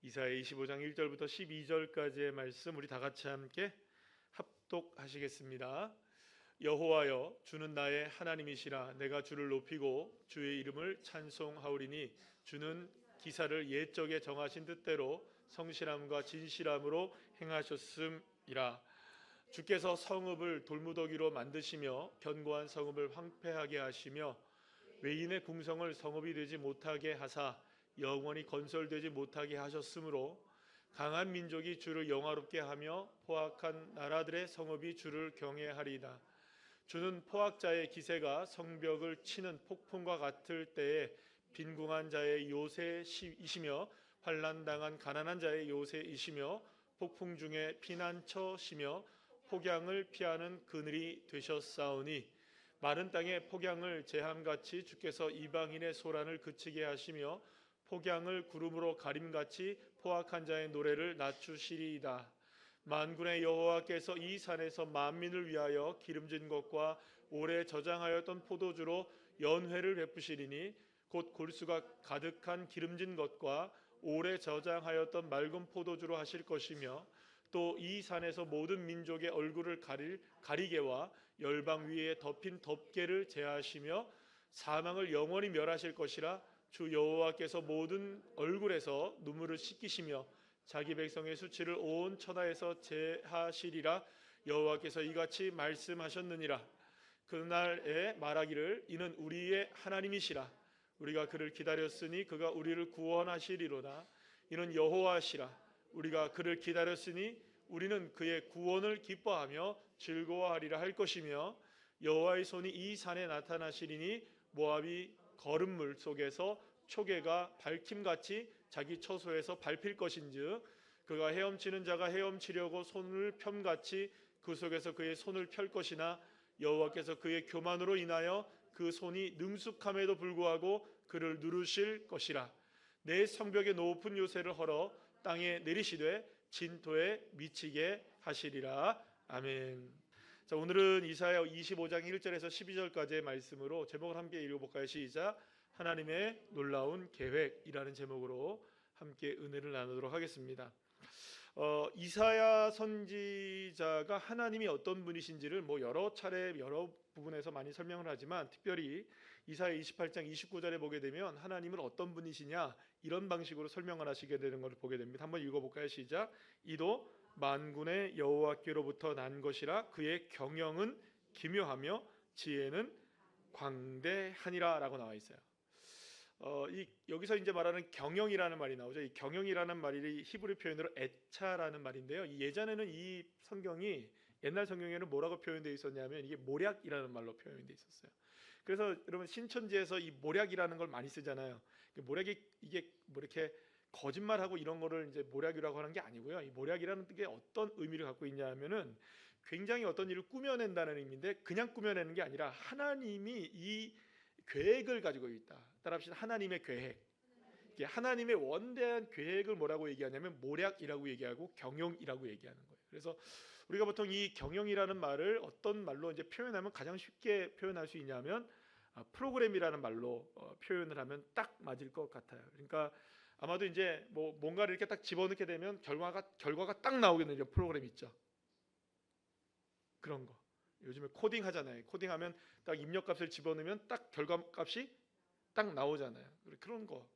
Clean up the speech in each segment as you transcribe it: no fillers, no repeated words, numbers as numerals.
이사야 25장 1절부터 12절까지의 말씀 우리 다 같이 함께 합독하시겠습니다. 여호와여, 주는 나의 하나님이시라. 내가 주를 높이고 주의 이름을 찬송하오리니 주는 기사를 옛적에 정하신 뜻대로 성실함과 진실함으로 행하셨음이라. 주께서 성읍을 돌무더기로 만드시며 견고한 성읍을 황폐하게 하시며 외인의 궁성을 성읍이 되지 못하게 하사 영원히 건설되지 못하게 하셨으므로 강한 민족이 주를 영화롭게 하며 포악한 나라들의 성읍이 주를 경외하리이다. 주는 포악자의 기세가 성벽을 치는 폭풍과 같을 때에 빈궁한 자의 요새이시며 환난당한 가난한 자의 요새이시며 폭풍 중에 피난처시며 폭양을 피하는 그늘이 되셨사오니 마른 땅에 폭양을 재함같이 주께서 이방인의 소란을 그치게 하시며 폭양을 구름으로 가림같이 포악한 자의 노래를 낮추시리이다. 만군의 여호와께서 이 산에서 만민을 위하여 기름진 것과 오래 저장하였던 포도주로 연회를 베푸시리니 곧 골수가 가득한 기름진 것과 오래 저장하였던 맑은 포도주로 하실 것이며 또 이 산에서 모든 민족의 얼굴을 가리개와 열방 위에 덮인 덮개를 제하시며 사망을 영원히 멸하실 것이라. 주 여호와께서 모든 얼굴에서 눈물을 씻기시며 자기 백성의 수치를 온 천하에서 제하시리라. 여호와께서 이같이 말씀하셨느니라. 그날에 말하기를 이는 우리의 하나님이시라. 우리가 그를 기다렸으니 그가 우리를 구원하시리로다. 이는 여호와시라. 우리가 그를 기다렸으니 우리는 그의 구원을 기뻐하며 즐거워하리라 할 것이며 여호와의 손이 이 산에 나타나시리니 모압이 거름물 속에서 초계가 밝힘같이 자기 처소에서 밟힐 것인즉 그가 헤엄치는 자가 헤엄치려고 손을 펴같이 그 속에서 그의 손을 펼 것이나 여호와께서 그의 교만으로 인하여 그 손이 능숙함에도 불구하고 그를 누르실 것이라. 내 성벽의 높은 요새를 헐어 땅에 내리시되 진토에 미치게 하시리라. 아멘. 자, 오늘은 이사야 25장 1절에서 12절까지의 말씀으로 제목을 함께 읽어볼까요? 시작. 하나님의 놀라운 계획이라는 제목으로 함께 은혜를 나누도록 하겠습니다. 이사야 선지자가 하나님이 어떤 분이신지를 여러 차례 여러 부분에서 많이 설명을 하지만 특별히 이사야 28장 29절에 보게 되면 하나님은 어떤 분이시냐 이런 방식으로 설명을 하시게 되는 것을 보게 됩니다. 한번 읽어볼까요? 시작. 이도 만군의 여호와께로부터 난 것이라. 그의 경영은 기묘하며 지혜는 광대하니라 라고 나와 있어요. 여기서 이제 말하는 경영이라는 말이 나오죠. 이 경영이라는 말이 히브리 표현으로 에차라는 말인데요. 예전에는 이 성경이 옛날 성경에는 뭐라고 표현되어 있었냐면 이게 모략이라는 말로 표현되어 있었어요. 그래서 여러분 신천지에서 이 모략이라는 걸 많이 쓰잖아요. 모략이 이게 이렇게 거짓말하고 이런 거를 이제 모략이라고 하는 게 아니고요. 이 모략이라는 게 어떤 의미를 갖고 있냐면은 굉장히 어떤 일을 꾸며낸다는 의미인데 그냥 꾸며내는 게 아니라 하나님이 이 계획을 가지고 있다. 따라합시다. 하나님의 계획. 하나님의 원대한 계획을 뭐라고 얘기하냐면 모략이라고 얘기하고 경영이라고 얘기하는 거예요. 그래서 우리가 보통 이 경영이라는 말을 어떤 말로 이제 표현하면 가장 쉽게 표현할 수 있냐면 프로그램이라는 말로 표현을 하면 딱 맞을 것 같아요. 그러니까 아마도 이제 뭔가를 이렇게 딱 집어넣게 되면 결과가 딱 나오게 되는 프로그램 있죠. 그런 거. 요즘에 코딩 하잖아요. 코딩하면 딱 입력값을 집어넣으면 딱 결과값이 딱 나오잖아요. 그런 거.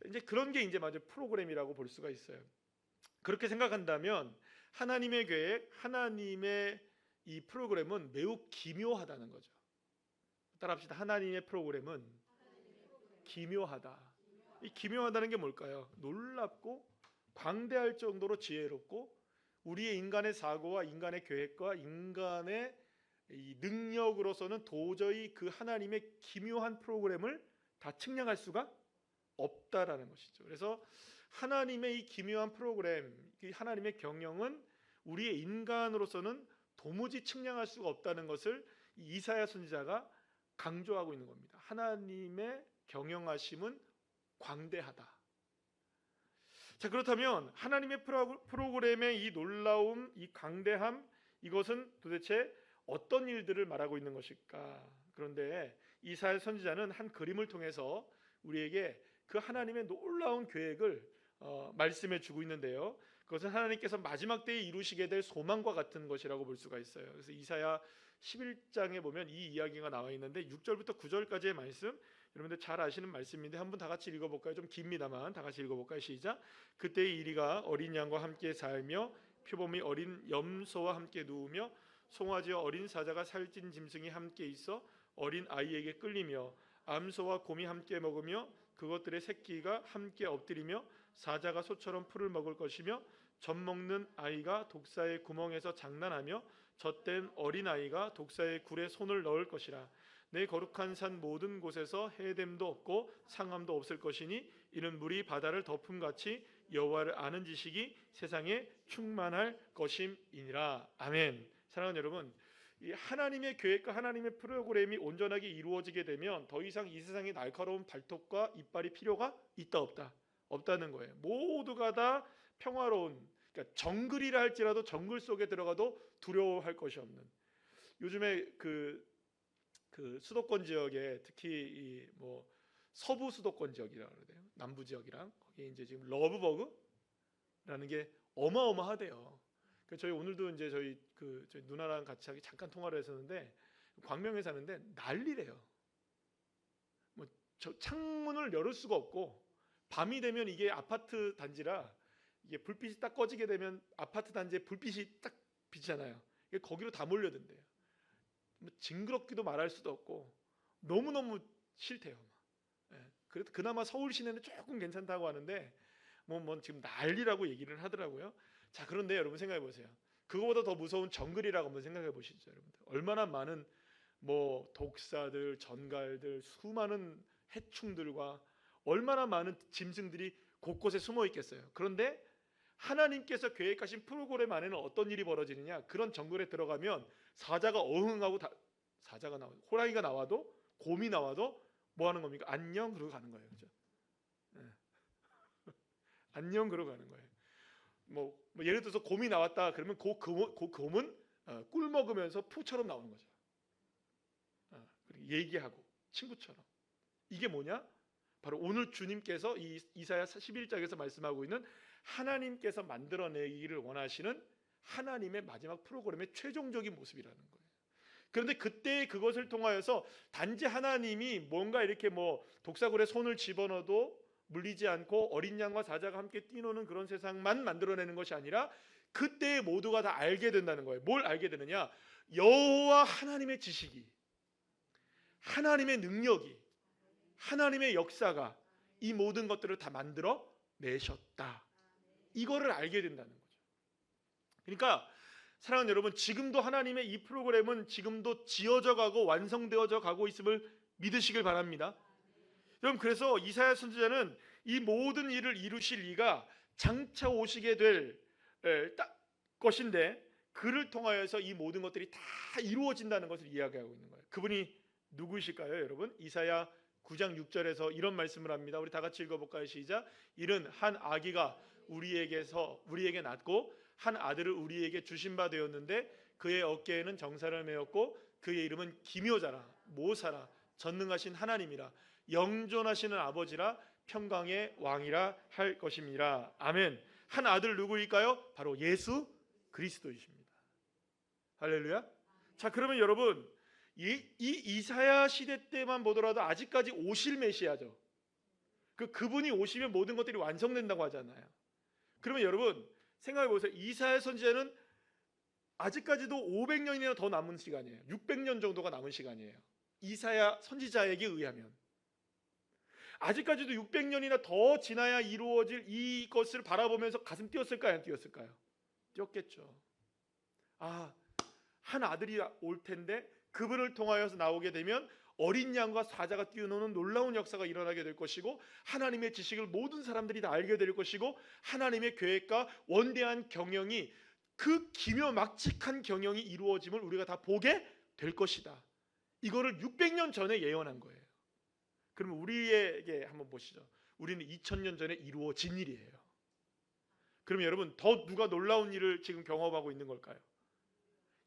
이제 그런 게 이제 맞아 프로그램이라고 볼 수가 있어요. 그렇게 생각한다면 하나님의 계획, 하나님의 이 프로그램은 매우 기묘하다는 거죠. 따라합시다. 하나님의 프로그램은 기묘하다. 이 기묘하다는 게 뭘까요? 놀랍고 광대할 정도로 지혜롭고 우리의 인간의 사고와 인간의 계획과 인간의 이 능력으로서는 도저히 그 하나님의 기묘한 프로그램을 다 측량할 수가 없다라는 것이죠. 그래서 하나님의 이 기묘한 프로그램, 이 하나님의 경영은 우리의 인간으로서는 도무지 측량할 수가 없다는 것을 이사야 선지자가 강조하고 있는 겁니다. 하나님의 경영하심은 광대하다. 자, 그렇다면 하나님의 프로그램의 이 놀라움, 이 강대함, 이것은 도대체 어떤 일들을 말하고 있는 것일까? 그런데 이사야 선지자는 한 그림을 통해서 우리에게 그 하나님의 놀라운 계획을 말씀해 주고 있는데요. 그것은 하나님께서 마지막 때에 이루시게 될 소망과 같은 것이라고 볼 수가 있어요. 그래서 이사야 11장에 보면 이 이야기가 나와 있는데 6절부터 9절까지의 말씀, 여러분들 잘 아시는 말씀인데 한번 다 같이 읽어볼까요? 좀 깁니다만 다 같이 읽어볼까요? 시작. 그때의 이리가 어린 양과 함께 살며 표범이 어린 염소와 함께 누우며 송아지와 어린 사자가 살찐 짐승이 함께 있어 어린 아이에게 끌리며 암소와 곰이 함께 먹으며 그것들의 새끼가 함께 엎드리며 사자가 소처럼 풀을 먹을 것이며 젖 먹는 아이가 독사의 구멍에서 장난하며 젖된 어린 아이가 독사의 굴에 손을 넣을 것이라. 내 거룩한 산 모든 곳에서 해됨도 없고 상함도 없을 것이니 이는 물이 바다를 덮음같이 여호와를 아는 지식이 세상에 충만할 것임이니라. 아멘. 사랑하는 여러분, 이 하나님의 계획과 하나님의 프로그램이 온전하게 이루어지게 되면 더 이상 이 세상에 날카로운 발톱과 이빨이 필요가 있다 없다? 없다는 거예요. 모두가 다 평화로운, 그러니까 정글이라 할지라도 정글 속에 들어가도 두려워할 것이 없는. 요즘에 그 수도권 지역에 특히 뭐 서부 수도권 지역이라고 그래요. 남부 지역이랑 거기에 이제 지금 러브버그라는 게 어마어마하대요. 저희 오늘도 이제 저희 누나랑 같이 잠깐 통화를 했었는데 광명에 사는데 난리래요. 뭐 저 창문을 열을 수가 없고 밤이 되면 이게 아파트 단지라 이게 불빛이 딱 꺼지게 되면 아파트 단지에 불빛이 딱 비치잖아요. 이게 거기로 다 몰려든대요. 뭐 징그럽기도 말할 수도 없고 너무너무 싫대요. 예, 그래도 그나마 서울 시내는 조금 괜찮다고 하는데 뭐 지금 난리라고 얘기를 하더라고요. 자, 그런데 여러분 생각해 보세요. 그거보다 더 무서운 정글이라고 한번 생각해 보시죠, 여러분들. 얼마나 많은 뭐 독사들, 전갈들, 수많은 해충들과 얼마나 많은 짐승들이 곳곳에 숨어 있겠어요. 그런데 하나님께서 계획하신 프로그램 안에는 어떤 일이 벌어지느냐? 그런 정글에 들어가면 사자가 어흥하고 사자가 나와도, 호랑이가 나와도, 곰이 나와도 뭐 하는 겁니까? 안녕 그러고 가는 거예요. 그렇죠? 네. 안녕 그러고 가는 거예요. 뭐 예를 들어서 곰이 나왔다 그러면 그 곰은 꿀 먹으면서 푸처럼 나오는 거죠. 얘기하고 친구처럼. 이게 뭐냐? 바로 오늘 주님께서 이 이사야 11장에서 말씀하고 있는 하나님께서 만들어내기를 원하시는 하나님의 마지막 프로그램의 최종적인 모습이라는 거예요. 그런데 그때 그것을 통하여서 단지 하나님이 뭔가 이렇게 뭐 독사굴에 손을 집어넣어도 물리지 않고 어린 양과 사자가 함께 뛰노는 그런 세상만 만들어내는 것이 아니라 그때 모두가 다 알게 된다는 거예요. 뭘 알게 되느냐? 여호와 하나님의 지식이, 하나님의 능력이, 하나님의 역사가 이 모든 것들을 다 만들어 내셨다. 이거를 알게 된다는 거죠. 그러니까 사랑하는 여러분, 지금도 하나님의 이 프로그램은 지금도 지어져 가고 완성되어져 가고 있음을 믿으시길 바랍니다. 여러분, 그래서 이사야 선지자는 이 모든 일을 이루실 이가 장차 오시게 될 것인데 그를 통하여서 이 모든 것들이 다 이루어진다는 것을 이야기하고 있는 거예요. 그분이 누구이실까요, 여러분? 이사야 9장 6절에서 이런 말씀을 합니다. 우리 다 같이 읽어볼까요? 시작. 이는 한 아기가 우리에게 낳고 한 아들을 우리에게 주신 바 되었는데 그의 어깨에는 정사를 메었고 그의 이름은 기묘자라, 모사라, 전능하신 하나님이라, 영존하시는 아버지라, 평강의 왕이라 할 것입니다. 아멘. 한 아들 누구일까요? 바로 예수 그리스도이십니다. 할렐루야. 자, 그러면 여러분 이 이사야 시대 때만 보더라도 아직까지 오실 메시아죠. 그분이 오시면 모든 것들이 완성된다고 하잖아요. 그러면 여러분 생각해 보세요. 이사야 선지자는 아직까지도 500년이나 더 남은 시간이에요. 600년 정도가 남은 시간이에요. 이사야 선지자에게 의하면 아직까지도 600년이나 더 지나야 이루어질 이것을 바라보면서 가슴 뛰었을까요? 안 뛰었을까요? 뛰었겠죠. 한 아들이 올 텐데 그분을 통하여서 나오게 되면 어린 양과 사자가 뛰어노는 놀라운 역사가 일어나게 될 것이고 하나님의 지식을 모든 사람들이 다 알게 될 것이고 하나님의 계획과 원대한 경영이, 그 기묘막측한 경영이 이루어짐을 우리가 다 보게 될 것이다. 이거를 600년 전에 예언한 거예요. 그러면 우리에게 한번 보시죠. 우리는 2000년 전에 이루어진 일이에요. 그러면 여러분 더 누가 놀라운 일을 지금 경험하고 있는 걸까요?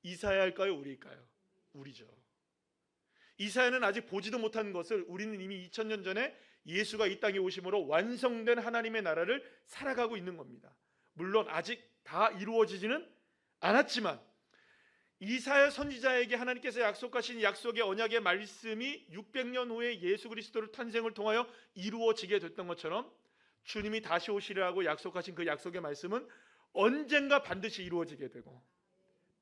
이사야일까요? 우리일까요? 우리죠. 이사야는 아직 보지도 못한 것을 우리는 이미 2000년 전에 예수가 이 땅에 오심으로 완성된 하나님의 나라를 살아가고 있는 겁니다. 물론 아직 다 이루어지지는 않았지만 이사야 선지자에게 하나님께서 약속하신 약속의 언약의 말씀이 600년 후에 예수 그리스도를 탄생을 통하여 이루어지게 됐던 것처럼 주님이 다시 오시리라고 약속하신 그 약속의 말씀은 언젠가 반드시 이루어지게 되고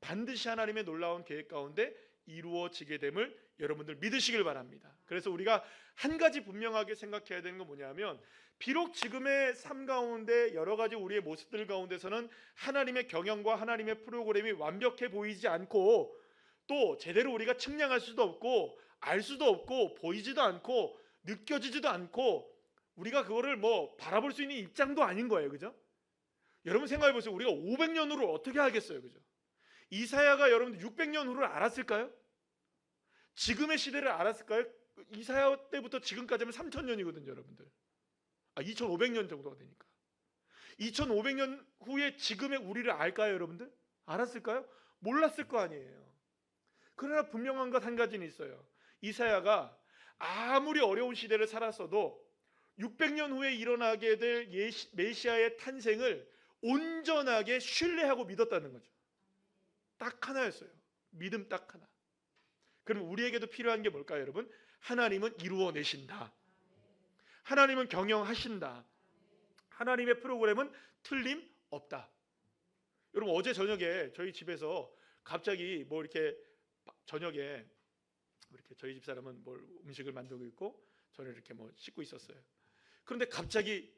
반드시 하나님의 놀라운 계획 가운데 이루어지게 됨을 여러분들 믿으시길 바랍니다. 그래서 우리가 한 가지 분명하게 생각해야 되는 건 뭐냐면 비록 지금의 삶 가운데 여러 가지 우리의 모습들 가운데서는 하나님의 경영과 하나님의 프로그램이 완벽해 보이지 않고 또 제대로 우리가 측량할 수도 없고 알 수도 없고 보이지도 않고 느껴지지도 않고 우리가 그거를 뭐 바라볼 수 있는 입장도 아닌 거예요. 그죠? 여러분 생각해 보세요. 우리가 500년 후를 어떻게 하겠어요? 그죠? 이사야가 여러분들 600년 후를 알았을까요? 지금의 시대를 알았을까요? 이사야 때부터 지금까지면 3000년이거든요, 여러분들. 2500년 정도가 되니까. 2500년 후에 지금의 우리를 알까요, 여러분들? 알았을까요? 몰랐을 거 아니에요. 그러나 분명한 것 한 가지는 있어요. 이사야가 아무리 어려운 시대를 살았어도 600년 후에 일어나게 될 메시아의 탄생을 온전하게 신뢰하고 믿었다는 거죠. 딱 하나였어요. 믿음 딱 하나. 그럼 우리에게도 필요한 게 뭘까요, 여러분? 하나님은 이루어내신다. 하나님은 경영하신다. 하나님의 프로그램은 틀림없다. 여러분 어제 저녁에 저희 집에서 갑자기 뭐 이렇게 저녁에 이렇게 저희 집 사람은 뭘 음식을 만들고 있고 저는 이렇게 뭐 씻고 있었어요. 그런데 갑자기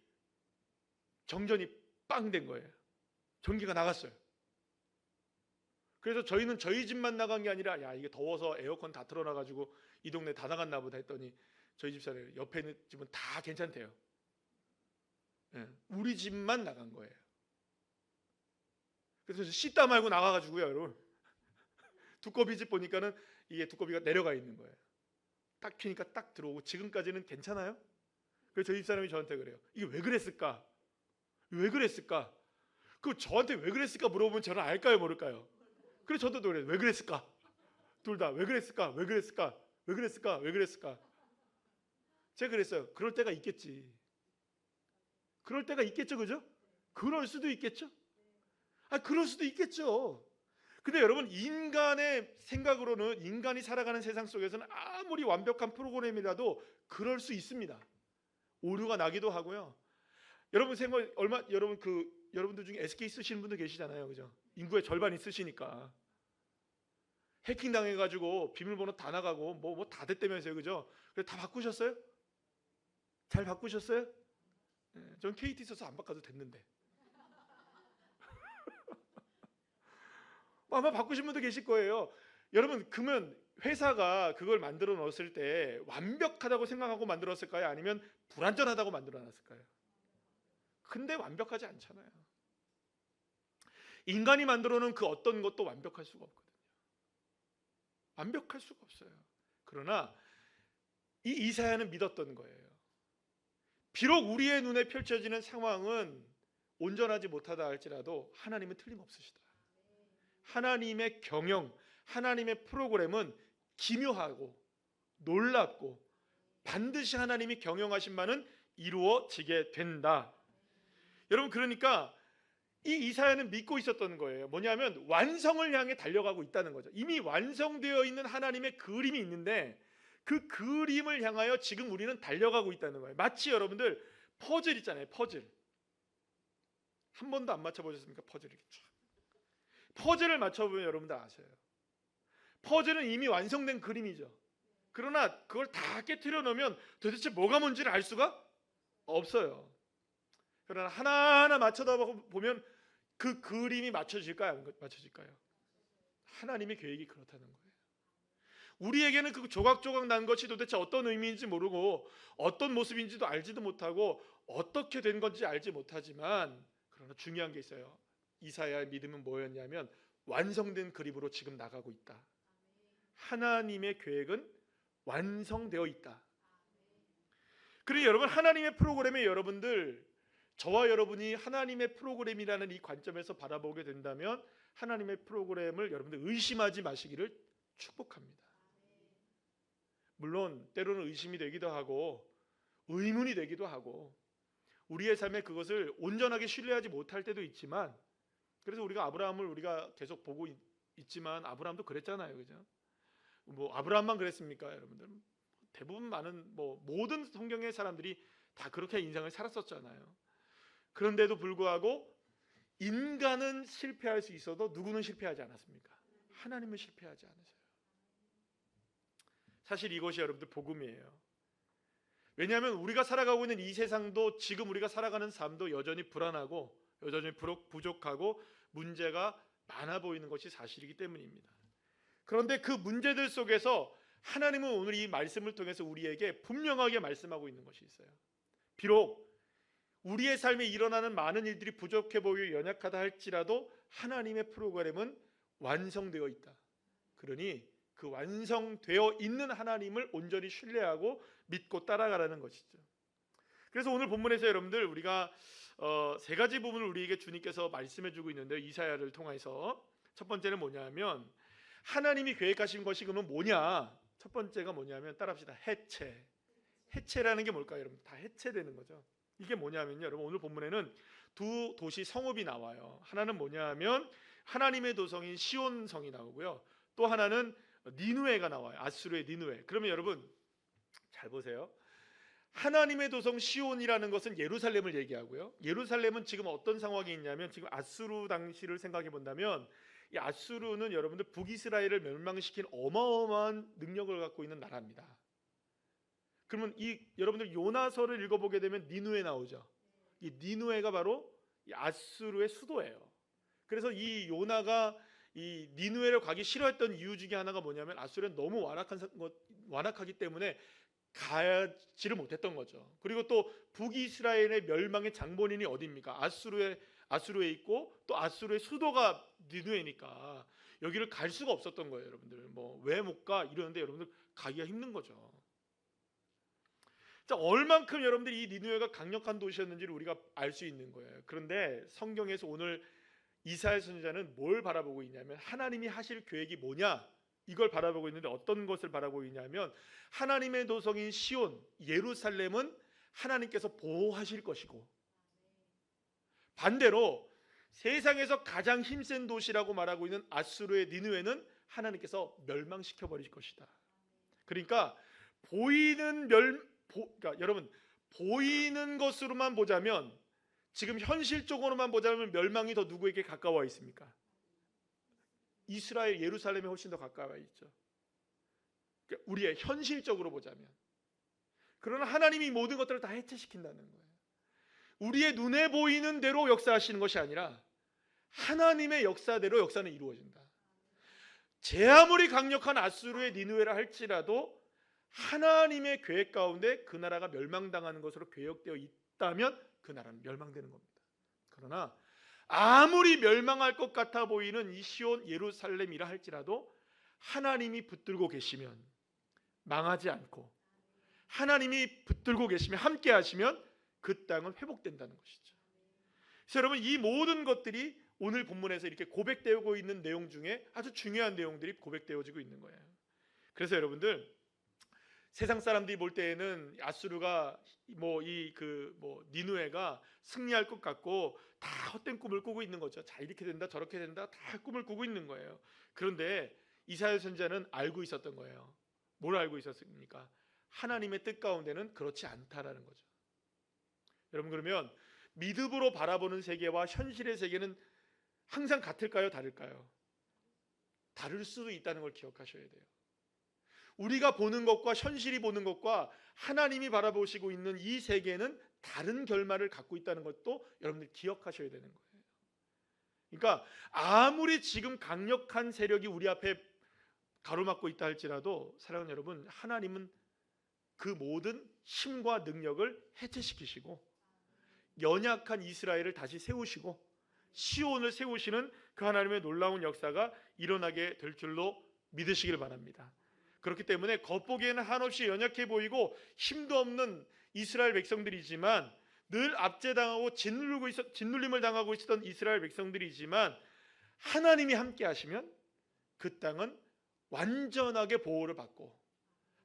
정전이 빵 된 거예요. 전기가 나갔어요. 그래서 저희는 저희 집만 나간 게 아니라 야 이게 더워서 에어컨 다 틀어놔가지고 이 동네 다 나갔나 보다 했더니 저희 집 사람 옆에 있는 집은 다 괜찮대요. 우리 집만 나간 거예요. 그래서 씻다 말고 나가가지고요, 여러분. 두꺼비 집 보니까는 이게 두꺼비가 내려가 있는 거예요. 딱 켜니까 딱 들어오고 지금까지는 괜찮아요? 그래서 저희 집 사람이 저한테 그래요. 이게 왜 그랬을까? 왜 그랬을까? 그 저한테 왜 그랬을까 물어보면 저는 알까요, 모를까요? 그래서 저도 그래요. 왜 그랬을까? 둘 다 왜 그랬을까? 왜 그랬을까? 왜 그랬을까? 왜 그랬을까? 제가 그랬어요. 그럴 때가 있겠지. 그럴 때가 있겠죠, 그죠? 그럴 수도 있겠죠. 그럴 수도 있겠죠. 근데 여러분 인간의 생각으로는 인간이 살아가는 세상 속에서는 아무리 완벽한 프로그램이라도 그럴 수 있습니다. 오류가 나기도 하고요. 여러분 생각 여러분들 중에 SK 쓰시는 분들 계시잖아요, 그죠? 인구의 절반이 쓰시니까 해킹 당해가지고 비밀번호 다 나가고 뭐 다 됐다면서요, 그죠? 그래서 다 바꾸셨어요? 잘 바꾸셨어요? 네, 전 KT 써서 안 바꿔도 됐는데. 아마 바꾸신 분도 계실 거예요. 여러분 그러면 회사가 그걸 만들어 놓았을 때 완벽하다고 생각하고 만들었을까요? 아니면 불완전하다고 만들어 놨을까요? 근데 완벽하지 않잖아요. 인간이 만들어 놓은 그 어떤 것도 완벽할 수가 없거든요. 완벽할 수가 없어요. 그러나 이 이사야는 믿었던 거예요. 비록 우리의 눈에 펼쳐지는 상황은 온전하지 못하다 할지라도 하나님은 틀림없으시다. 하나님의 경영, 하나님의 프로그램은 기묘하고 놀랍고 반드시 하나님이 경영하신 바는 이루어지게 된다. 여러분 그러니까 이 이사야는 믿고 있었던 거예요. 뭐냐면 완성을 향해 달려가고 있다는 거죠. 이미 완성되어 있는 하나님의 그림이 있는데 그 그림을 향하여 지금 우리는 달려가고 있다는 거예요. 마치 여러분들 퍼즐 있잖아요. 퍼즐. 한 번도 안 맞춰보셨습니까? 퍼즐 이렇게 쫙. 퍼즐을 맞춰보면 여러분들 아셔요. 퍼즐은 이미 완성된 그림이죠. 그러나 그걸 다 깨트려 놓으면 도대체 뭐가 뭔지를 알 수가 없어요. 그러나 하나하나 맞춰다 보면 그 그림이 맞춰질까요? 안 맞춰질까요? 하나님의 계획이 그렇다는 거예요. 우리에게는 그 조각조각 난 것이 도대체 어떤 의미인지 모르고 어떤 모습인지도 알지도 못하고 어떻게 된 건지 알지 못하지만 그러나 중요한 게 있어요. 이사야의 믿음은 뭐였냐면 완성된 그림으로 지금 나가고 있다. 하나님의 계획은 완성되어 있다. 그리고 여러분 하나님의 프로그램에 여러분들 저와 여러분이 하나님의 프로그램이라는 이 관점에서 바라보게 된다면 하나님의 프로그램을 여러분들 의심하지 마시기를 축복합니다. 물론 때로는 의심이 되기도 하고 의문이 되기도 하고 우리의 삶에 그것을 온전하게 신뢰하지 못할 때도 있지만, 그래서 우리가 아브라함을 우리가 계속 보고 있지만 아브라함도 그랬잖아요, 그죠? 뭐 아브라함만 그랬습니까, 여러분들? 대부분 많은 모든 성경의 사람들이 다 그렇게 인생을 살았었잖아요. 그런데도 불구하고 인간은 실패할 수 있어도 누구는 실패하지 않았습니까? 하나님은 실패하지 않으세요. 사실 이것이 여러분들 복음이에요. 왜냐하면 우리가 살아가고 있는 이 세상도, 지금 우리가 살아가는 삶도 여전히 불안하고 여전히 부족하고 문제가 많아 보이는 것이 사실이기 때문입니다. 그런데 그 문제들 속에서 하나님은 오늘 이 말씀을 통해서 우리에게 분명하게 말씀하고 있는 것이 있어요. 비록 우리의 삶에 일어나는 많은 일들이 부족해 보이고 연약하다 할지라도 하나님의 프로그램은 완성되어 있다. 그러니 그 완성되어 있는 하나님을 온전히 신뢰하고 믿고 따라가라는 것이죠. 그래서 오늘 본문에서 여러분들 우리가 세 가지 부분을 우리에게 주님께서 말씀해주고 있는데요, 이사야를 통해서. 첫 번째는 뭐냐면 하나님이 계획하신 것이 그러면 뭐냐? 첫 번째가 뭐냐면 따라합시다. 해체. 해체라는 게 뭘까요, 여러분? 다 해체되는 거죠. 이게 뭐냐면요, 여러분 오늘 본문에는 두 도시 성읍이 나와요. 하나는 뭐냐면 하나님의 도성인 시온성이 나오고요, 또 하나는 니느웨가 나와요. 아수르의 니느웨. 그러면 여러분 잘 보세요. 하나님의 도성 시온이라는 것은 예루살렘을 얘기하고요, 예루살렘은 지금 어떤 상황이 있냐면 지금 아수르 당시를 생각해 본다면 이 아수르는 여러분들 북이스라엘을 멸망시킨 어마어마한 능력을 갖고 있는 나라입니다. 그러면 이 여러분들 요나서를 읽어보게 되면 니느웨 나오죠. 이 니느웨가 바로 이 아수르의 수도예요. 그래서 이 요나가 이 니느웨를 가기 싫어했던 이유 중에 하나가 뭐냐면 아수르는 너무 완악하기 때문에 가지를 못했던 거죠. 그리고 또 북이스라엘의 멸망의 장본인이 어디입니까? 아수르에 있고 또 아수르의 수도가 니느웨니까 여기를 갈 수가 없었던 거예요, 여러분들. 왜 못 가? 이러는데 여러분들 가기가 힘든 거죠. 자, 얼만큼 여러분들이 이 니느웨가 강력한 도시였는지를 우리가 알 수 있는 거예요. 그런데 성경에서 오늘 이사야 선지자는 뭘 바라보고 있냐면 하나님이 하실 계획이 뭐냐, 이걸 바라보고 있는데 어떤 것을 바라보고 있냐면 하나님의 도성인 시온, 예루살렘은 하나님께서 보호하실 것이고, 반대로 세상에서 가장 힘센 도시라고 말하고 있는 아수르의 니느웨는 하나님께서 멸망시켜 버릴 것이다. 그러니까 그러니까 여러분 보이는 것으로만 보자면, 지금 현실적으로만 보자면 멸망이 더 누구에게 가까워 있습니까? 이스라엘, 예루살렘에 훨씬 더 가까워 있죠. 그러니까 우리의 현실적으로 보자면. 그러나 하나님이 모든 것들을 다 해체시킨다는 거예요. 우리의 눈에 보이는 대로 역사하시는 것이 아니라 하나님의 역사대로 역사는 이루어진다. 제 아무리 강력한 아수르의 니느웨라 할지라도 하나님의 계획 가운데 그 나라가 멸망당하는 것으로 계획되어 있다면 그 나라는 멸망되는 겁니다. 그러나 아무리 멸망할 것 같아 보이는 이 시온 예루살렘이라 할지라도 하나님이 붙들고 계시면 망하지 않고, 하나님이 붙들고 계시면 함께 하시면 그 땅은 회복된다는 것이죠. 그래서 여러분 이 모든 것들이 오늘 본문에서 이렇게 고백되고 있는 내용 중에 아주 중요한 내용들이 고백되어지고 있는 거예요. 그래서 여러분들 세상 사람들이 볼 때에는 아수르가 니느웨가 승리할 것 같고 다 헛된 꿈을 꾸고 있는 거죠. 자, 이렇게 된다 저렇게 된다 다 꿈을 꾸고 있는 거예요. 그런데 이사야 선지자는 알고 있었던 거예요. 뭘 알고 있었습니까? 하나님의 뜻 가운데는 그렇지 않다라는 거죠. 여러분, 그러면 믿음으로 바라보는 세계와 현실의 세계는 항상 같을까요? 다를까요? 다를 수도 있다는 걸 기억하셔야 돼요. 우리가 보는 것과 현실이 보는 것과 하나님이 바라보시고 있는 이 세계는 다른 결말을 갖고 있다는 것도 여러분들 기억하셔야 되는 거예요. 그러니까 아무리 지금 강력한 세력이 우리 앞에 가로막고 있다 할지라도 사랑하는 여러분, 하나님은 그 모든 힘과 능력을 해체시키시고 연약한 이스라엘을 다시 세우시고 시온을 세우시는 그 하나님의 놀라운 역사가 일어나게 될 줄로 믿으시길 바랍니다. 그렇기 때문에 겉보기에는 한없이 연약해 보이고 힘도 없는 이스라엘 백성들이지만, 늘 압제당하고 짓눌림을 당하고 있었던 이스라엘 백성들이지만 하나님이 함께 하시면 그 땅은 완전하게 보호를 받고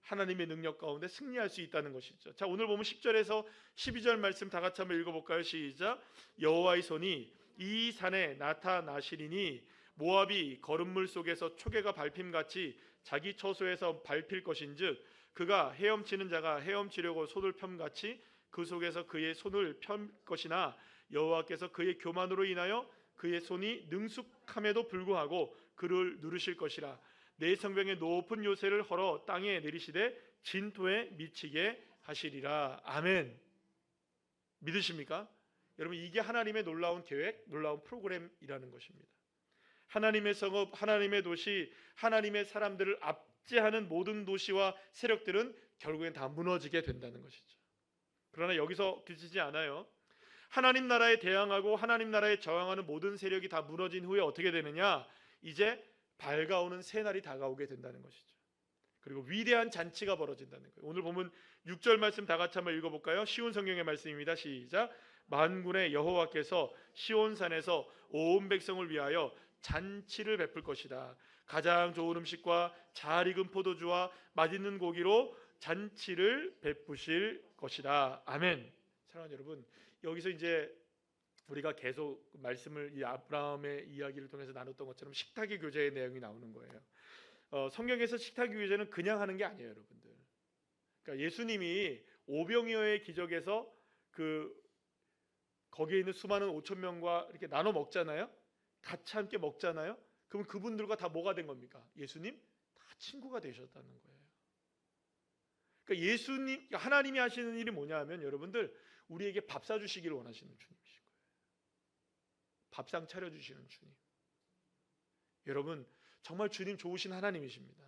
하나님의 능력 가운데 승리할 수 있다는 것이죠. 자, 오늘 보면 10절에서 12절 말씀 다 같이 한번 읽어볼까요? 시작. 여호와의 손이 이 산에 나타나시리니 모압이 거름물 속에서 초계가 밟힘같이 자기 처소에서 밟힐 것인즉 그가 헤엄치는 자가 헤엄치려고 손을 펴같이 그 속에서 그의 손을 펼 것이나 여호와께서 그의 교만으로 인하여 그의 손이 능숙함에도 불구하고 그를 누르실 것이라. 내 성벽의 높은 요새를 헐어 땅에 내리시되 진토에 미치게 하시리라. 아멘. 믿으십니까? 여러분, 이게 하나님의 놀라운 계획, 놀라운 프로그램이라는 것입니다. 하나님의 성읍, 하나님의 도시, 하나님의 사람들을 압제하는 모든 도시와 세력들은 결국엔 다 무너지게 된다는 것이죠. 그러나 여기서 그치지 않아요. 하나님 나라에 대항하고 하나님 나라에 저항하는 모든 세력이 다 무너진 후에 어떻게 되느냐? 이제 밝아오는 새날이 다가오게 된다는 것이죠. 그리고 위대한 잔치가 벌어진다는 거예요. 오늘 보면 6절 말씀 다 같이 한번 읽어볼까요? 쉬운 성경의 말씀입니다. 시작. 만군의 여호와께서 시온산에서 온 백성을 위하여 잔치를 베풀 것이다. 가장 좋은 음식과 잘 익은 포도주와 맛있는 고기로 잔치를 베푸실 것이다. 아멘. 사랑하는 여러분, 여기서 이제 우리가 계속 말씀을 이 아브라함의 이야기를 통해서 나눴던 것처럼 식탁의 교제의 내용이 나오는 거예요. 성경에서 식탁의 교제는 그냥 하는 게 아니에요, 여러분들. 그러니까 예수님이 오병이어의 기적에서 거기에 있는 수많은 5천 명과 이렇게 나눠 먹잖아요. 같이 함께 먹잖아요. 그럼 그분들과 다 뭐가 된 겁니까? 예수님 다 친구가 되셨다는 거예요. 그러니까 예수님, 하나님이 하시는 일이 뭐냐면 여러분들, 우리에게 밥 사주시기를 원하시는 주님이신 거예요. 밥상 차려주시는 주님. 여러분, 정말 주님 좋으신 하나님이십니다.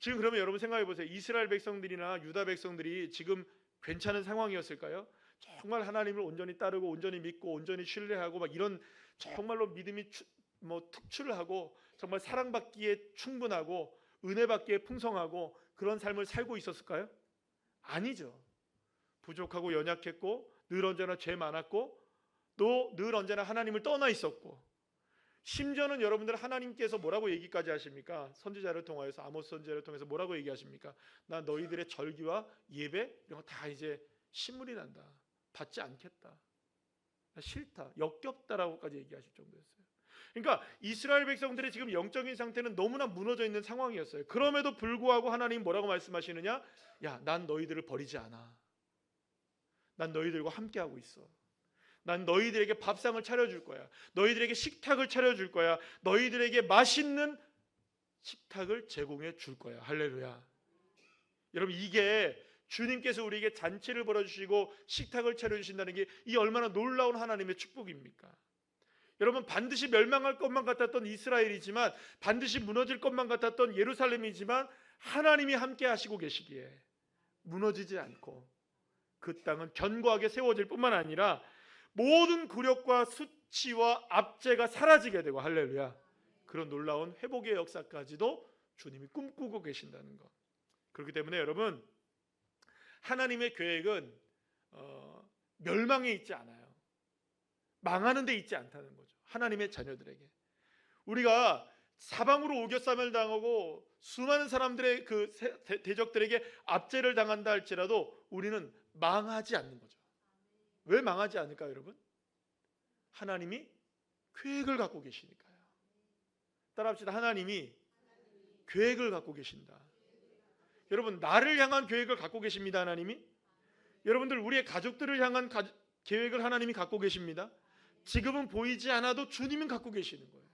지금 그러면 여러분 생각해 보세요. 이스라엘 백성들이나 유다 백성들이 지금 괜찮은 상황이었을까요? 정말 하나님을 온전히 따르고 온전히 믿고 온전히 신뢰하고 막 이런 정말로 믿음이 특출을 하고 정말 사랑받기에 충분하고 은혜받기에 풍성하고 그런 삶을 살고 있었을까요? 아니죠. 부족하고 연약했고 늘 언제나 죄 많았고 또 늘 언제나 하나님을 떠나 있었고, 심지어는 여러분들 하나님께서 뭐라고 얘기까지 하십니까? 선지자를 통하여서, 아모스 선지자를 통해서 뭐라고 얘기하십니까? 나 너희들의 절기와 예배 이런 거 다 이제 신물이 난다. 받지 않겠다. 나 싫다. 역겹다라고까지 얘기하실 정도였어요. 그러니까 이스라엘 백성들의 지금 영적인 상태는 너무나 무너져 있는 상황이었어요. 그럼에도 불구하고 하나님 뭐라고 말씀하시느냐? 야, 난 너희들을 버리지 않아. 난 너희들과 함께하고 있어. 난 너희들에게 밥상을 차려줄 거야. 너희들에게 식탁을 차려줄 거야. 너희들에게 맛있는 식탁을 제공해 줄 거야. 할렐루야. 여러분, 이게 주님께서 우리에게 잔치를 벌어주시고 식탁을 차려주신다는 게 이 얼마나 놀라운 하나님의 축복입니까? 여러분, 반드시 멸망할 것만 같았던 이스라엘이지만, 반드시 무너질 것만 같았던 예루살렘이지만 하나님이 함께 하시고 계시기에 무너지지 않고 그 땅은 견고하게 세워질 뿐만 아니라 모든 굴욕과 수치와 압제가 사라지게 되고, 할렐루야, 그런 놀라운 회복의 역사까지도 주님이 꿈꾸고 계신다는 것. 그렇기 때문에 여러분, 하나님의 계획은 멸망에 있지 않아요. 망하는 데 있지 않다는 거죠. 하나님의 자녀들에게 우리가 사방으로 오겨쌈을 당하고 수많은 사람들의 그 대적들에게 압제를 당한다 할지라도 우리는 망하지 않는 거죠. 왜 망하지 않을까요, 여러분? 하나님이 계획을 갖고 계시니까요. 따라합시다. 하나님이 계획을 갖고 계신다. 여러분, 나를 향한 계획을 갖고 계십니다. 하나님이. 여러분들, 우리의 가족들을 향한 계획을 하나님이 갖고 계십니다. 지금은 보이지 않아도 주님은 갖고 계시는 거예요.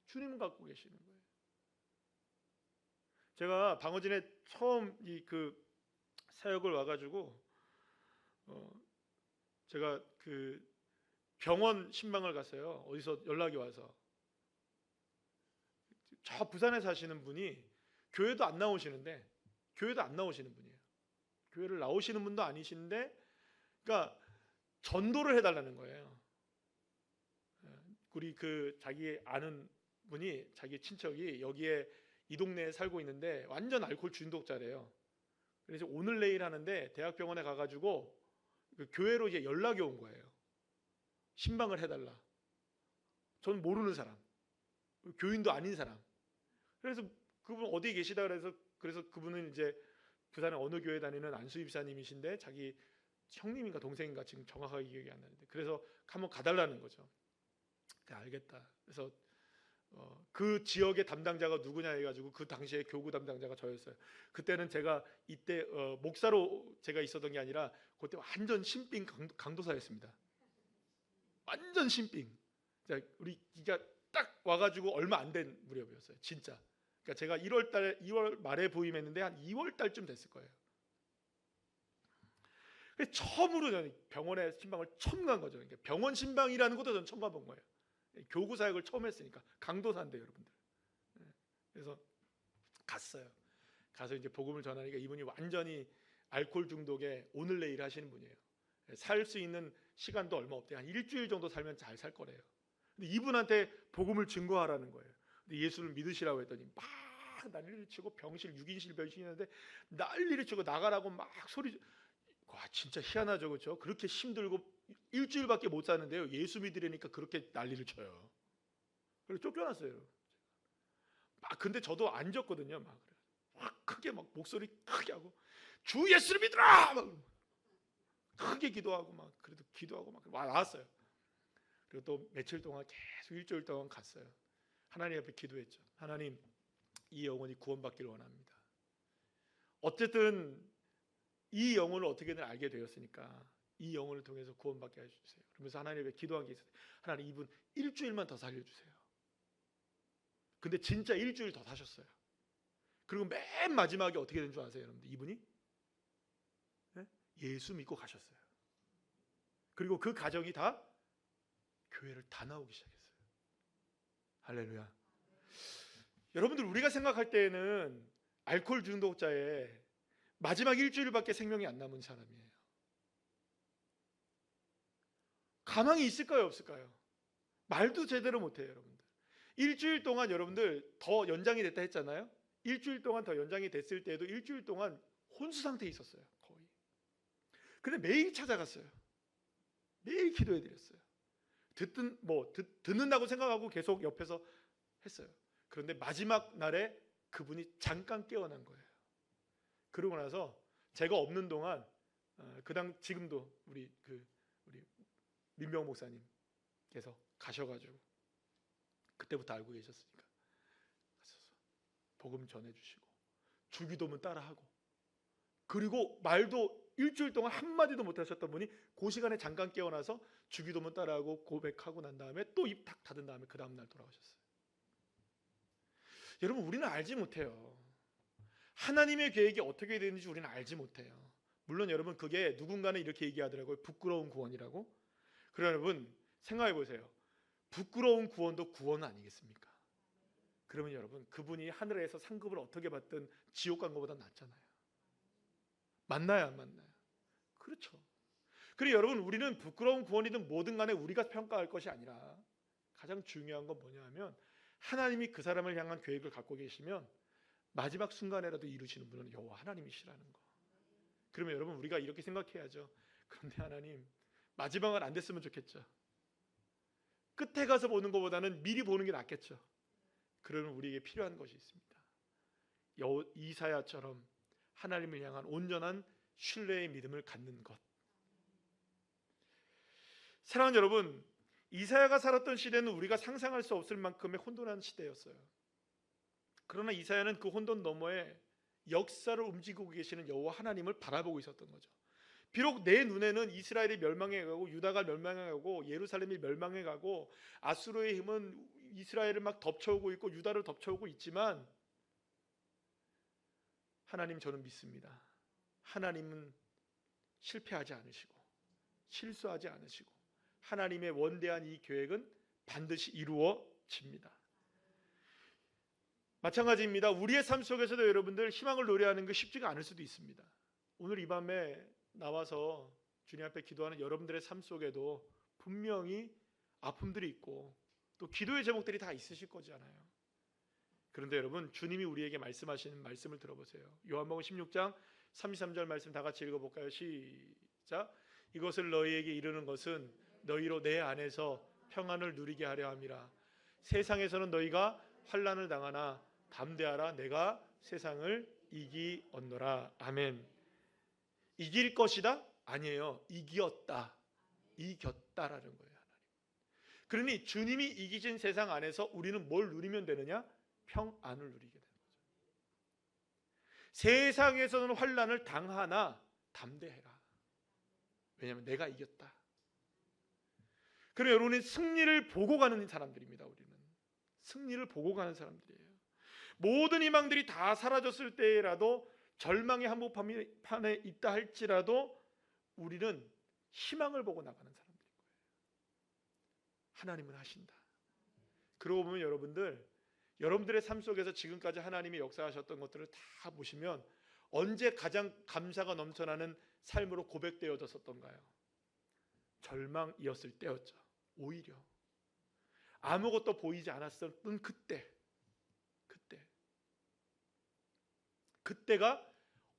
주님은 갖고 계시는 거예요. 제가 방어진에 처음 그 사역을 와가지고 제가 그 병원 신방을 갔어요. 어디서 연락이 와서 저 부산에 사시는 분이 교회도 안 나오시는 분이에요. 교회를 나오시는 분도 아니신데, 그러니까 전도를 해달라는 거예요. 우리 자기 아는 분이, 자기 친척이 여기에 이 동네에 살고 있는데 완전 알코올 중독자래요. 그래서 오늘 내일 하는데 대학병원에 가가지고 그 교회로 이제 연락이 온 거예요. 신방을 해달라. 전 모르는 사람, 교인도 아닌 사람. 그래서 그분 어디 계시다 그래서 그분은 이제 부산에 어느 교회 다니는 안수 집사님이신데 자기 형님인가 동생인가 지금 정확하게 기억이 안 나는데 그래서 한번 가달라는 거죠. 알겠다. 그래서 그 지역의 담당자가 누구냐 해가지고 그 당시에 교구 담당자가 저였어요. 그때는 제가 이때 목사로 제가 있었던 게 아니라 그때 완전 신빙 강도사였습니다. 완전 신빙. 우리 기가 딱 와가지고 얼마 안 된 무렵이었어요. 진짜. 그러니까 제가 2월 말에 부임했는데 한 2월 달쯤 됐을 거예요. 그래서 처음으로 저는 병원에 신방을 처음 간 거죠. 그러니까 병원 신방이라는 것도 저는 처음 가본 거예요. 교구 사역을 처음 했으니까 강도사인데 여러분들. 그래서 갔어요. 가서 이제 복음을 전하니까 이분이 완전히 알코올 중독에 오늘 내일 하시는 분이에요. 살 수 있는 시간도 얼마 없대요. 한 일주일 정도 살면 잘 살 거래요. 근데 이분한테 복음을 증거하라는 거예요. 근데 예수를 믿으시라고 했더니 막 난리를 치고 병실 6인실 병실이었는데 난리를 치고 나가라고 막 소리. 와 진짜 희한하죠, 그렇죠? 그렇게 힘들고 일주일밖에 못 사는데요. 예수 믿으려니까 그렇게 난리를 쳐요. 그래서 쫓겨났어요. 막 근데 저도 안 졌거든요. 막 크게 막 목소리 크게 하고 주 예수를 믿으라. 막 크게 기도하고 막 그래도 기도하고 막 나왔어요. 그리고 또 며칠 동안 계속 일주일 동안 갔어요. 하나님 앞에 기도했죠. 하나님, 이 영혼이 구원받기를 원합니다. 어쨌든 이 영혼을 어떻게든 알게 되었으니까 이 영혼을 통해서 구원받게 해주세요. 그러면서 하나님 앞에 기도한 게 있어요. 하나님, 이분 일주일만 더 살려주세요. 근데 진짜 일주일 더 사셨어요. 그리고 맨 마지막에 어떻게 된 줄 아세요, 여러분들? 이분이 예수 믿고 가셨어요. 그리고 그 가정이 다 교회를 다 나오기 시작했어요. 할렐루야. 여러분들, 우리가 생각할 때에는 알코올 중독자의 마지막 일주일밖에 생명이 안 남은 사람이에요. 가망이 있을까요, 없을까요? 말도 제대로 못해요, 여러분들. 일주일 동안 여러분들 더 연장이 됐다 했잖아요. 일주일 동안 더 연장이 됐을 때도 일주일 동안 혼수 상태에 있었어요, 거의. 근데 매일 찾아갔어요. 매일 기도해드렸어요. 듣는다고 생각하고 계속 옆에서 했어요. 그런데 마지막 날에 그분이 잠깐 깨어난 거예요. 그러고 나서 제가 없는 동안 지금도 우리 민병 목사님께서 가셔가지고 그때부터 알고 계셨으니까 가셔서 복음 전해주시고 주기도문 따라하고, 그리고 말도 일주일 동안 한마디도 못하셨던 분이 그 시간에 잠깐 깨어나서 주기도문 따라하고 고백하고 난 다음에 또 입 탁 닫은 다음에 그 다음날 돌아가셨어요. 여러분, 우리는 알지 못해요. 하나님의 계획이 어떻게 되는지 우리는 알지 못해요. 물론 여러분, 그게 누군가는 이렇게 얘기하더라고요. 부끄러운 구원이라고. 그러나 여러분, 생각해 보세요. 부끄러운 구원도 구원 아니겠습니까? 그러면 여러분, 그분이 하늘에서 상급을 어떻게 받든 지옥 간 것보다 낫잖아요. 맞나요, 안 맞나요? 그렇죠. 그리고 여러분, 우리는 부끄러운 구원이든 뭐든 간에 우리가 평가할 것이 아니라 가장 중요한 건 뭐냐 하면, 하나님이 그 사람을 향한 계획을 갖고 계시면 마지막 순간에라도 이루시는 분은 여호와 하나님이시라는 거. 그러면 여러분, 우리가 이렇게 생각해야죠. 그런데 하나님, 마지막은 안 됐으면 좋겠죠. 끝에 가서 보는 것보다는 미리 보는 게 낫겠죠. 그러면 우리에게 필요한 것이 있습니다. 이사야처럼 하나님을 향한 온전한 신뢰의 믿음을 갖는 것. 사랑하는 여러분, 이사야가 살았던 시대는 우리가 상상할 수 없을 만큼의 혼돈한 시대였어요. 그러나 이사야는 그 혼돈 너머에 역사를 움직이고 계시는 여호와 하나님을 바라보고 있었던 거죠. 비록 내 눈에는 이스라엘이 멸망해가고 유다가 멸망해가고 예루살렘이 멸망해가고 아수르의 힘은 이스라엘을 막 덮쳐오고 있고 유다를 덮쳐오고 있지만, 하나님, 저는 믿습니다. 하나님은 실패하지 않으시고 실수하지 않으시고 하나님의 원대한 이 계획은 반드시 이루어집니다. 마찬가지입니다. 우리의 삶 속에서도 여러분들 희망을 노래하는 게 쉽지가 않을 수도 있습니다. 오늘 이 밤에 나와서 주님 앞에 기도하는 여러분들의 삶 속에도 분명히 아픔들이 있고 또 기도의 제목들이 다 있으실 거잖아요. 그런데 여러분, 주님이 우리에게 말씀하시는 말씀을 들어보세요. 요한복음 16장 33절 말씀 다 같이 읽어볼까요? 시작. 이것을 너희에게 이르는 것은 너희로 내 안에서 평안을 누리게 하려 함이라. 세상에서는 너희가 환난을 당하나 담대하라, 내가 세상을 이기었노라. 아멘. 이길 것이다? 아니에요. 이겼다. 이겼다라는 거예요. 그러니 주님이 이기신 세상 안에서 우리는 뭘 누리면 되느냐? 평안을 누리게 되는 거죠. 세상에서는 환난을 당하나 담대해라. 왜냐하면 내가 이겼다. 그럼 여러분은 승리를 보고 가는 사람들입니다. 우리는 승리를 보고 가는 사람들이에요. 모든 희망들이 다 사라졌을 때라도 절망의 한복판에 있다 할지라도 우리는 희망을 보고 나가는 사람들인 거예요. 하나님은 하신다. 그러고 보면 여러분들의 삶 속에서 지금까지 하나님이 역사하셨던 것들을 다 보시면 언제 가장 감사가 넘쳐나는 삶으로 고백되어졌었던가요? 절망이었을 때였죠. 오히려 아무것도 보이지 않았었던 그때가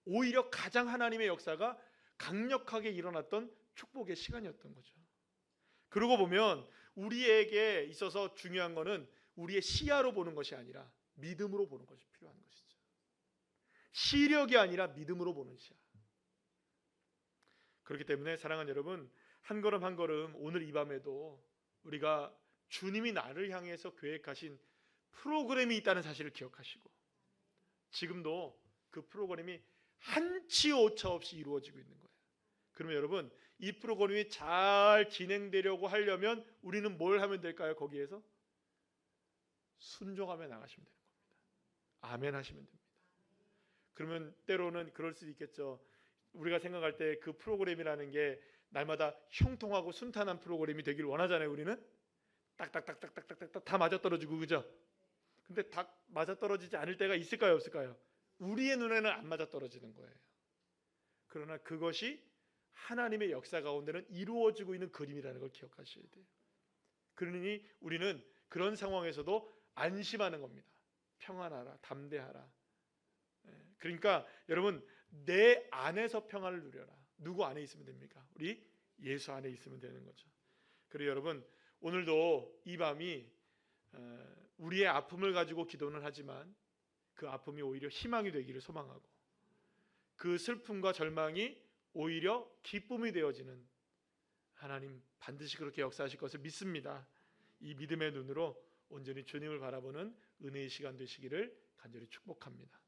오히려 가장 하나님의 역사가 강력하게 일어났던 축복의 시간이었던 거죠. 그러고 보면 우리에게 있어서 중요한 것은 우리의 시야로 보는 것이 아니라 믿음으로 보는 것이 필요한 것이죠. 시력이 아니라 믿음으로 보는 시야. 그렇기 때문에 사랑하는 여러분, 한 걸음 한 걸음 오늘 이 밤에도 우리가 주님이 나를 향해서 계획하신 프로그램이 있다는 사실을 기억하시고 지금도 그 프로그램이 한치 오차 없이 이루어지고 있는 거예요. 그러면 여러분, 이 프로그램이 잘 진행되려고 하려면 우리는 뭘 하면 될까요? 거기에서 순종하며 나가시면 되는 겁니다. 아멘 하시면 됩니다. 그러면 때로는 그럴 수도 있겠죠. 우리가 생각할 때 그 프로그램이라는 게 날마다 형통하고 순탄한 프로그램이 되길 원하잖아요. 우리는 딱딱딱딱딱딱딱 다 맞아떨어지고, 그죠? 근데 다 맞아떨어지지 않을 때가 있을까요? 없을까요? 우리의 눈에는 안 맞아떨어지는 거예요. 그러나 그것이 하나님의 역사 가운데는 이루어지고 있는 그림이라는 걸 기억하셔야 돼요. 그러니 우리는 그런 상황에서도 안심하는 겁니다. 평안하라, 담대하라. 그러니까 여러분, 내 안에서 평안을 누려라. 누구 안에 있으면 됩니까? 우리 예수 안에 있으면 되는 거죠. 그리고 여러분, 오늘도 이 밤이 우리의 아픔을 가지고 기도는 하지만 그 아픔이 오히려 희망이 되기를 소망하고 그 슬픔과 절망이 오히려 기쁨이 되어지는 하나님 반드시 그렇게 역사하실 것을 믿습니다. 이 믿음의 눈으로 온전히 주님을 바라보는 은혜의 시간 되시기를 간절히 축복합니다.